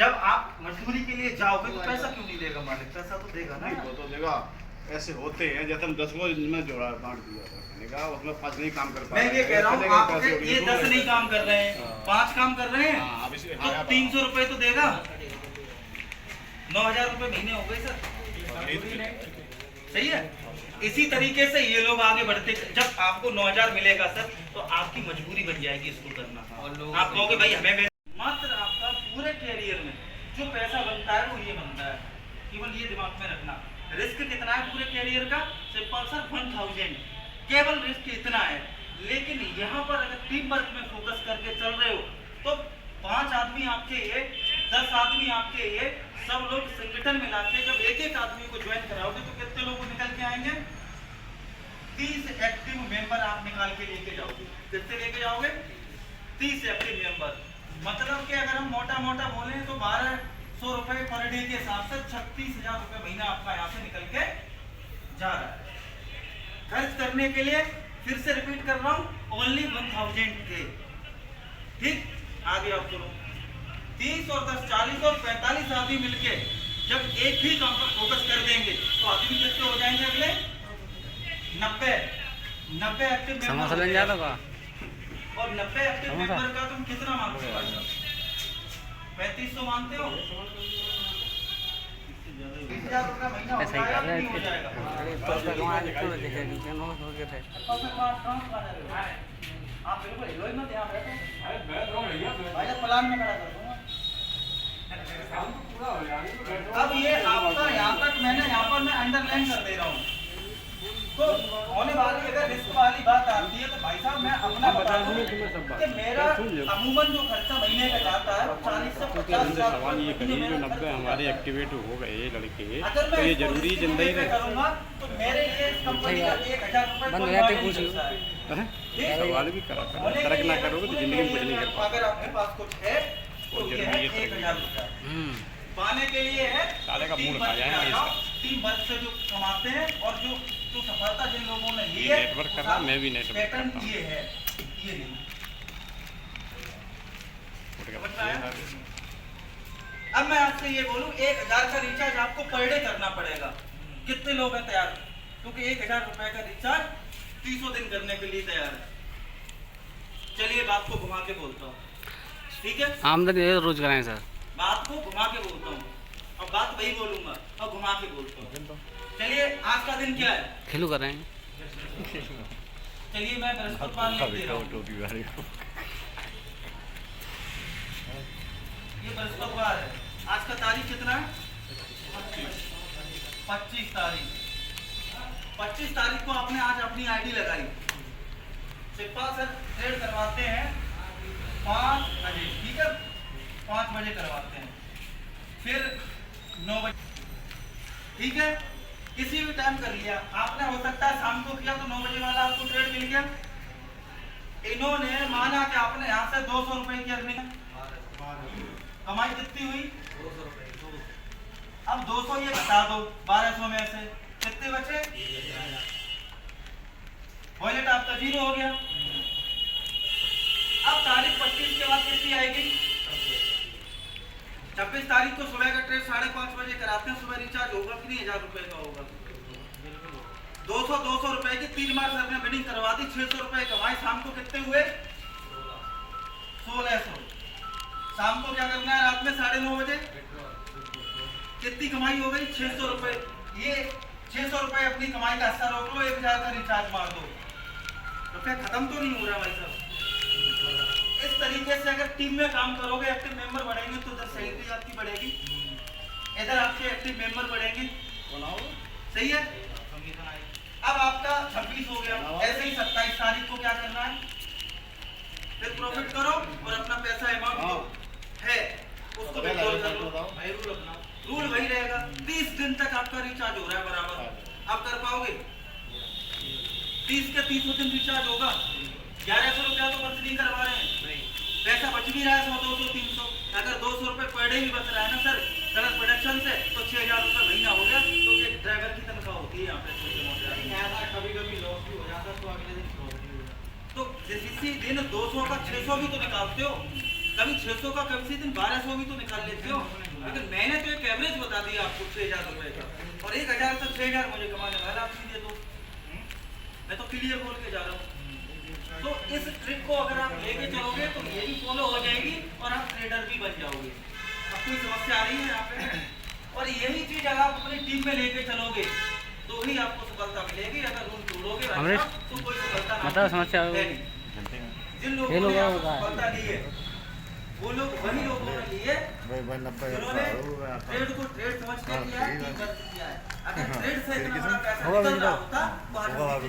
जब आप मजदूरी के लिए जाओगे तो पैसा क्यों नहीं देगा मालिक? पैसा तो देगा ना। नहीं वो तो देगा, ऐसे होते हैं जैसे हम 10 में जोड़ा बांट दिया था, मैंने कहा उसमें 5 नहीं काम कर पा मैं ये कह रहा हूँ आपके ये 10 नहीं काम कर रहे हैं, हाँ। 5 काम कर रहे हैं, हाँ, अब इसे तो 300 रुपए तो देगा। 9,000 रुपए महीने हो गए सर, सही है। इसी तरीके से ये लोग आगे बढ़ते, जब आपको 9,000 मिलेगा सर तो आपकी मजबूरी बन जाएगी इसको करना। आप कहोगे भाई हमें मात्र आपका पूरे कैरियर में जो पैसा बनता है वो ये बनता है, केवल ये दिमाग में रखना। रिस्क कितना है पूरे कैरियर का? सिंपल सर 1000, केवल रिस्क इतना है। लेकिन यहाँ पर अगर टीम वर्क में फोकस करके चल रहे हो तो 5 आदमी आपके ये, 10 आदमी आपके ये, सब लोग संगठन में लाके जब एक एक आदमी को ज्वाइन कराओगे तो कितने लोग निकल के आएंगे? 30 एक्टिव मेंबर आप निकाल के लेके जाओगे। कितने लेके जाओगे? 30 एक्टिव मेंबर। मतलब कि अगर हम मोटा मोटा बोले तो 1200 रुपए पर डे के हिसाब से 36,000 रुपए महीना आपका यहाँ से निकल के जा रहा है। खर्च करने के लिए फिर से रिपीट कर रहा हूँ, ओनली 1000 के। ठीक, आगे आप सुनो। 30 और 10 40 और 45 आदमी मिलके जब एक ही काम पर फोकस कर देंगे तो आदमी कितने हो जाएंगे? अगले 90 एक्टिव मेंबर। और 90 एक्टिव मेंबर का तुम कितना मानते हो? 3500 मानते हो? 20,000 रुपया महीना हो जाएगा, नहीं हो जाएगा? आप बिल्कुल हीरोइन में ध्यान रखो, भाई प्लान में खड़ा कर दूंगा। अब ये आपका यहाँ तक मैंने यहाँ पर मैं अंडरलाइन कर दे रहा हूँ। तो होने वाली अगर रिस्क वाली बात आती है तो भाई साहब मैं अपना बता दूं कि मेरा अमूमन जो खर्चा महीने का जाता है 40 से 50 लाख। सवाल ये करिए जो 90 हमारे एक्टिवेट हो गए लड़के, अगर तो मैं ये जरूरी जिंदगी में करूंगा तो मेरे लिए इस कंपनी का 1,000 रुपए सवाल भी करा करो, तरक ना करोगे तो जिंदगी में कुछ नहीं कर पाओगे। अगर आपके पास कुछ है तो ये है 1,000 रुपया पाने के लिए है। साले का मूड खा जाएगा इसका। टीम वर्क से जो कमाते हैं और जो सफलता जिन लोगों ने ली है, नेटवर्क कर रहा, मैं भी नेटवर्क पैटर्न करता हूं। ये है, ये नहीं। अब मैं आपसे ये बोलूं 1,000 का रिचार्ज आपको पर डे करना पड़ेगा। कितने लोग हैं तैयार? क्योंकि 1,000 रुपए का रिचार्ज 300 दिन करने के लिए तैयार है। चलिए बात को घुमा के बोलता हूँ, ठीक है? आमदनी रोज कराएं सर। बात को घुमा के बोलता हूँ और बात वही बोलूंगा और घुमा के बोलता हूँ। चलिए आज का दिन क्या है? खेलू कर रहे हैं। चलिए मैं बृहस्पतिवार लिख दे रहा हूँ। ये बृहस्पतिवार है। आज का तारीख कितना है? 25 तारीख। 25 तारीख को आपने आज अपनी आईडी लगाई। सिर्फ सर ट्रेड करवाते हैं 5 बजे, ठीक है? 5 बजे करवाते हैं, फिर 9 बजे, ठीक है? किसी भी टाइम कर लिया आपने, हो सकता है शाम को किया तो 9 बजे वाला आपको ट्रेड मिल गया। इन्होंने माना कि आपने यहाँ से 200 रुपए की अर्निंग, कमाई कितनी हुई? 200 रुपए। अब 200 ये घटा दो 1200 में से, कितने बचे? वॉलेट आपका 0 हो गया। अब तारीख 25 के बाद कितनी आएगी? 26 तारीख को सुबह का ट्रेड 5:30 बजे कराते हैं। सुबह रिचार्ज होगा कि नहीं? 1,000 रुपए का होगा। 200 रुपए की 3 बार सर ने बिडिंग करवा दी, 600 रुपए कमाए। शाम को कितने हुए? 1600। शाम को क्या करना है? रात में 9:30 बजे कितनी कमाई हो गई? 600 रुपए। ये 600 रुपए अपनी कमाई का हिस्सा रोक लो, 1,000 का रिचार्ज मार दो। रुपया खत्म तो नहीं हो रहा भाई साहब? इस तरीके से अगर टीम में काम करोगे, एक्टिव मेंबर बढ़ेंगे तो उधर सैलरी आपकी बढ़ेगी, इधर आपके एक्टिव मेंबर बढ़ेंगे। सही है? अब आपका 26 हो गया। ऐसे ही 27 तारीख को क्या करना है? फिर प्रॉफिट करो और अपना पैसा अमाउंट है उसको विड्रॉल कर लो। भाई रूल अपना, रूल वही रहेगा। 30 दिन तक आपका रिचार्ज हो रहा है बराबर। आप कर पाओगे? 30 के 30 दिन रिचार्ज होगा। 1100 रुपया तो खर्च नहीं करवा रहे हैं, पैसा बच भी रहा है 100, 200, 300। अगर 200 रुपए पर डे भी बच रहा है ना सर गलत प्रोडक्शन से, तो 6,000 रुपए महीना हो गया। तो ये ड्राइवर की तनख्वाह होती है यहाँ पे छोटे मोटे। कभी कभी लॉस भी हो जाता है तो अगले दिन तो इसी दिन 200 का 600 भी तो निकालते हो। कभी 600 का कभी से दिन 1200 भी तो निकाल लेते हो। अगर मैंने तो एक एवरेज बता दिया आपको 6000 रुपए का, और 1000 से 6000 मुझे कमाने वाला आप सीधे दो। मैं तो क्लियर बोल के जा रहा हूँ। तो इस ट्रिक को अगर आप लेके चलोगे तो ये भी फॉलो हो जाएगी और आप ट्रेडर भी बन जाओगे। अब कोई समस्या आ रही है यहाँ पे? और यही चीज अगर आप अपनी टीम में लेके चलोगे तो ही आपको सफलता मिलेगी। अगर रूल तोड़ोगे तो कोई सफलता मतलब समस्या है नहीं। जिन लोगों ने आपको सफलता दी है वो लोग वही लोगों ने लिए जिन्होंने ट्रेड को ट्रेड समझ के किया है, टीम वर्क किया है। अगर ट्रेड से इतना बड़ा पैसा निकल रहा होता तो आज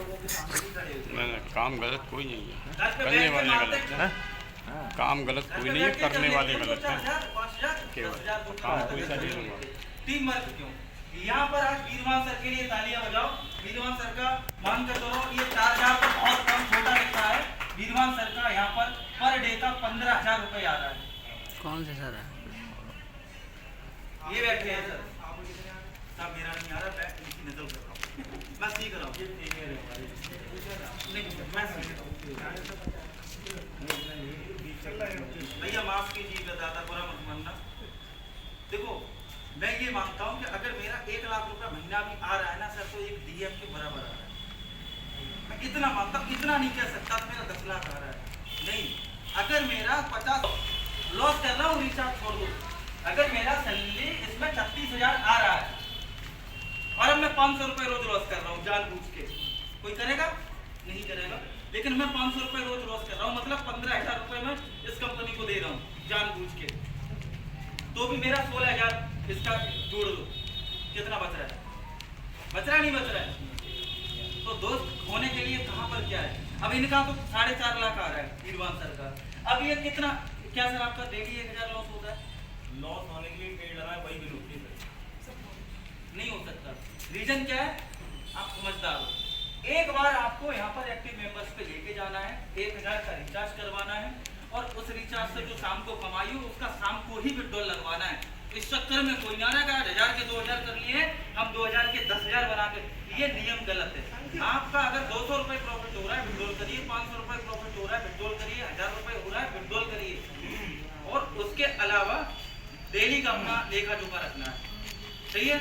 लोगों के सामने ही खड़े होते। नहीं, काम गलत कोई नहीं है, घर पे करने बैठ के वाले मारते गलत है। काम गलत कोई नहीं है, करने वाले गलत है। 4,000, 5,000, 10,000 काम कोई सा नहीं होगा। टीम वर्क क्यों? यहाँ पर आज वीरवान सर के लिए तालियां बजाओ। वीरवान सर का मान कर चलो ये 4,000 तो बहुत कम छोटा दिखता है। वीरवान सर का यहाँ पर डे का 15,000 रुपए आ रहा है। कौन से सर है? ये बैठे हैं सर साहब, मेरा नहीं आ रहा, मैं इनकी नजर कर रहा हूँ, मैं सीख रहा हूँ। मैं सीख रहा हूँ भैया, माफ कीजिएगा, ज़्यादा बुरा मत मानना। देखो मैं ये मानता हूँ कि अगर मेरा 1 लाख रुपया महीना भी आ रहा है ना सर, तो एक डीएम के बराबर आ रहा है। मैं इतना मानता हूँ, इतना नहीं कह सकता तो मेरा 10 लाख आ रहा है, नहीं। अगर मेरा 50 लॉस कर रहा हूँ, रिचार्ज छोड़ दो, अगर मेरा सैलरी इसमें 36,000 आ रहा है और अब मैं 500 रुपये रोज लॉस कर रहा हूँ जानबूझ के, कोई करेगा? नहीं करेगा। लेकिन मैं 500 रुपये रोज लॉस कर रहा हूँ, मतलब 15,000 रुपये मैं इस कंपनी को दे रहा हूँ जानबूझ के, तो भी मेरा 16,000 इसका जोड़ दो, कितना बच रहा है? बच रहा नहीं बच रहा है? तो दोस्त होने के लिए कहाँ पर क्या है? अब इनका तो 4.5 लाख आ रहा है वीरवान सर का। अब ये कितना, क्या सर आपका डेली 1,000 लॉस होता है? लॉस होने के लिए ट्रेड लगाए वही बिल होती है। नहीं हो सकता। रीजन क्या है? आप समझदार हो। एक बार आपको यहाँ पर एक्टिव मेंबर्स पे लेके जाना है, 1,000 का रिचार्ज करवाना है और उस रिचार्ज से जो शाम को कमाई हो उसका शाम को ही विड्रॉल लगवाना है। इस चक्कर में कोई ना रहा 1,000 के 2,000 कर लिए, हम 2,000 के 10,000 बना के, ये नियम गलत है। आपका अगर 200 रुपये प्रॉफिट हो रहा है विड्रॉल करिए, 500 रुपये प्रॉफिट हो रहा है विड्रॉल करिए, 1,000 रुपये हो रहा है विड्रॉल करिए, और उसके अलावा डेली का अपना लेखा जोखा रखना है। सही है?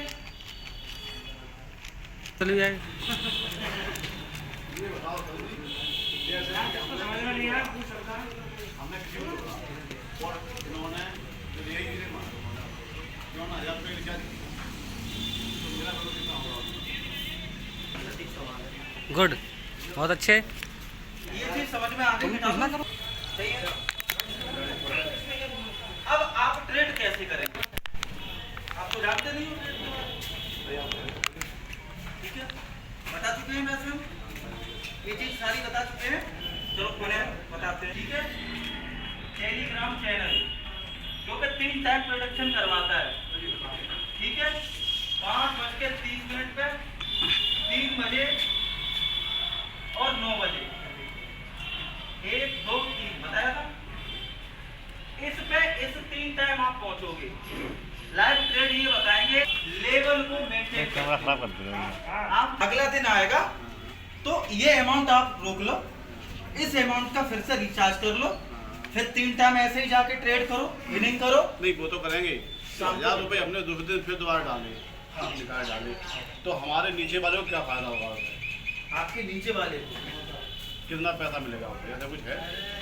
चलिए जाए। ये बताओ जैसे हमने किसी को और इन्होंने जो यही चीजें क्यों ना 1,000 रुपये रिचार्ज तो मेरा तो कितना होगा? गुड, बहुत अच्छे। ये चीज समझ में आ गई? सही है। अब आप ट्रेड कैसे करेंगे? आप तो जानते नहीं हो ट्रेड, ठीक है? बता चुके हैं वैसे हम ये चीज सारी बता चुके हैं। चलो उन्हें बताते हैं, ठीक है? टेलीग्राम चैनल जो कि 3 टाइम प्रोडक्शन करवाता है, ठीक है? 5:30 पे, 3 बजे और 9 बजे, 1, 2, 3 बताया था। इस 3 टाइम आप पहुंचोगे। लाइव ट्रेड ये बताएंगे लेवल को मेंटेन करना। आप अगला दिन आएगा तो ये अमाउंट आप रोक लो, इस अमाउंट का फिर से रिचार्ज कर लो, फिर 3 टाइम ऐसे ही जाके ट्रेड करो, विनिंग करो। नहीं वो तो करेंगे, 1,000 रुपये हमने दूसरे दिन फिर दोबारा डाले तो हमारे नीचे वाले को क्या फायदा होगा? आपके नीचे वाले कितना पैसा मिलेगा? ऐसा कुछ है?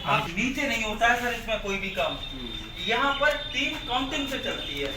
आप नीचे नहीं होता है सर इसमें कोई भी काम। यहाँ पर टीम काउंटिंग से चलती है।